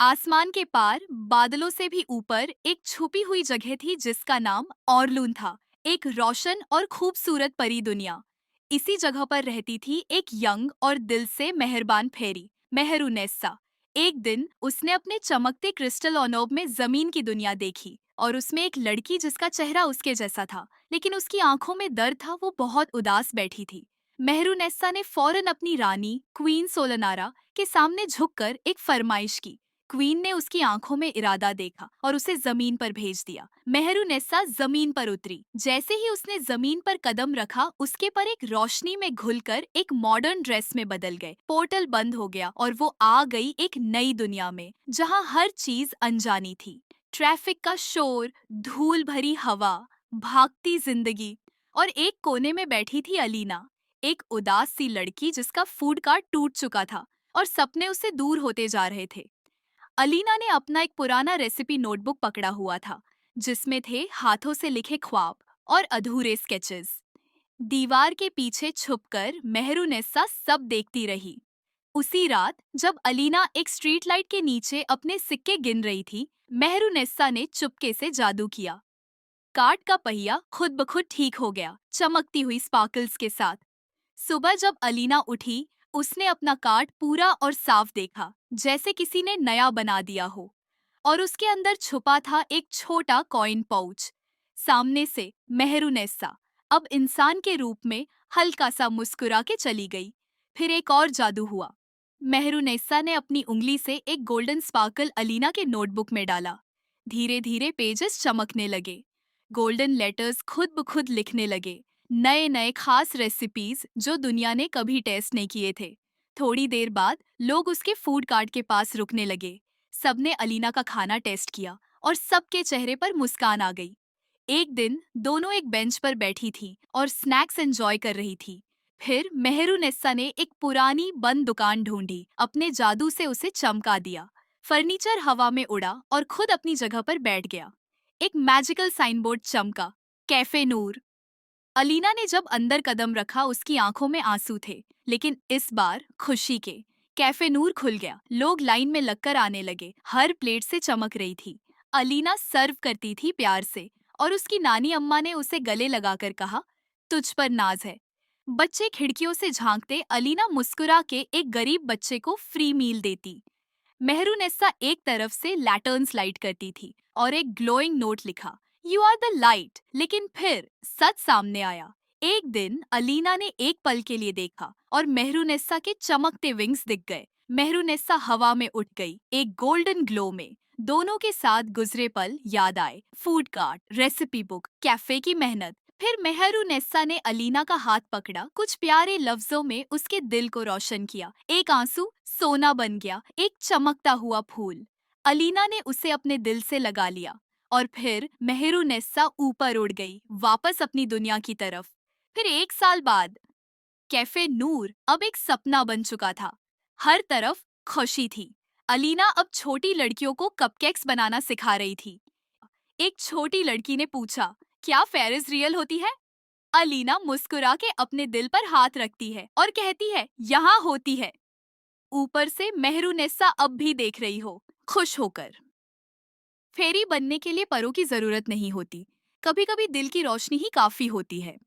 आसमान के पार बादलों से भी ऊपर एक छुपी हुई जगह थी जिसका नाम ऑरलून था। एक रोशन और खूबसूरत परी दुनिया। इसी जगह पर रहती थी एक यंग और दिल से मेहरबान फेरी मेहरुनेस्सा। एक दिन उसने अपने चमकते क्रिस्टल ऑर्ब में जमीन की दुनिया देखी और उसमें एक लड़की जिसका चेहरा उसके जैसा था, लेकिन उसकी आंखों में दर्द था। वो बहुत उदास बैठी थी। मेहरुनेस्सा ने फौरन अपनी रानी क्वीन सोलनारा के सामने झुककर एक फरमाइश की। क्वीन ने उसकी आंखों में इरादा देखा और उसे जमीन पर भेज दिया। मेहरुनेस्सा जमीन पर उतरी। जैसे ही उसने जमीन पर कदम रखा, उसके पर एक रोशनी में घुलकर एक मॉडर्न ड्रेस में बदल गए। पोर्टल बंद हो गया और वो आ गई एक नई दुनिया में जहाँ हर चीज अनजानी थी। ट्रैफिक का शोर, धूल भरी हवा, भागती जिंदगी। और एक कोने में बैठी थी अलीना, एक उदास सी लड़की जिसका फूड कार्ट टूट चुका था और सपने उससे दूर होते जा रहे थे। अलीना ने अपना एक पुराना रेसिपी नोटबुक पकड़ा हुआ था जिसमें थे हाथों से लिखे ख्वाब और अधूरे स्केचेस। दीवार के पीछे छुपकर मेहरुनेस्सा सब देखती रही। उसी रात जब अलीना एक स्ट्रीट लाइट के नीचे अपने सिक्के गिन रही थी, मेहरुनेस्सा ने चुपके से जादू किया। कार्ट का पहिया खुद ब खुद ठीक हो गया, चमकती हुई स्पार्कल्स के साथ। सुबह जब अलीना उठी, उसने अपना कार्ट पूरा और साफ देखा, जैसे किसी ने नया बना दिया हो। और उसके अंदर छुपा था एक छोटा कॉइन पाउच। सामने से मेहरुनेस्सा अब इंसान के रूप में हल्का सा मुस्कुरा के चली गई। फिर एक और जादू हुआ। मेहरुनेस्सा ने अपनी उंगली से एक गोल्डन स्पार्कल अलीना के नोटबुक में डाला। धीरे धीरे पेजेस चमकने लगे। गोल्डन लेटर्स खुद ब खुद लिखने लगे। नए नए खास रेसिपीज जो दुनिया ने कभी टेस्ट नहीं किए थे। थोड़ी देर बाद लोग उसके फूड कार्ट के पास रुकने लगे। सबने अलीना का खाना टेस्ट किया और सबके चेहरे पर मुस्कान आ गई। एक दिन दोनों एक बेंच पर बैठी थी और स्नैक्स एंजॉय कर रही थी। फिर मेहरुनेस्सा ने एक पुरानी बंद दुकान ढूंढी, अपने जादू से उसे चमका दिया। फर्नीचर हवा में उड़ा और खुद अपनी जगह पर बैठ गया। एक मैजिकल साइन बोर्ड चमका, कैफे नूर। अलीना ने जब अंदर कदम रखा, उसकी आंखों में आंसू थे, लेकिन इस बार खुशी के। कैफे नूर खुल गया, लोग लाइन में लगकर आने लगे, हर प्लेट से चमक रही थी। अलीना सर्व करती थी प्यार से और उसकी नानी अम्मा ने उसे गले लगाकर कहा, तुझ पर नाज है। बच्चे खिड़कियों से झांकते, अलीना मुस्कुरा के एक गरीब बच्चे को फ्री मील देती। मेहरुनेस्सा एक तरफ से लैटर्न्स लाइट करती थी और एक ग्लोइंग नोट लिखा, यू आर द लाइट। लेकिन फिर सच सामने आया। एक दिन अलीना ने एक पल के लिए देखा और मेहरुनेस्सा के चमकते विंग्स दिख गए। मेहरुनेस्सा हवा में उठ गई, एक गोल्डन ग्लो में। दोनों के साथ गुजरे पल याद आए, food cart, recipe book, cafe की मेहनत। फिर मेहरुनेस्सा ने अलीना का हाथ पकड़ा, कुछ प्यारे लफ्जों में उसके दिल को रोशन किया। एक आंसू सोना बन गया, एक चमकता हुआ फूल। अलीना ने उसे अपने दिल से लगा लिया और फिर मेहरुनेस्सा ऊपर उड़ गई, वापस अपनी दुनिया की तरफ। फिर एक साल बाद कैफे नूर अब एक सपना बन चुका था। हर तरफ खुशी थी। अलीना अब छोटी लड़कियों को कपकेक्स बनाना सिखा रही थी। एक छोटी लड़की ने पूछा, क्या फेरिस रियल होती है? अलीना मुस्कुरा के अपने दिल पर हाथ रखती है और कहती है, यहाँ होती है। ऊपर से मेहरुनेस्सा अब भी देख रही हो, खुश होकर। फेरी बनने के लिए परों की जरूरत नहीं होती, कभी कभी दिल की रोशनी ही काफी होती है।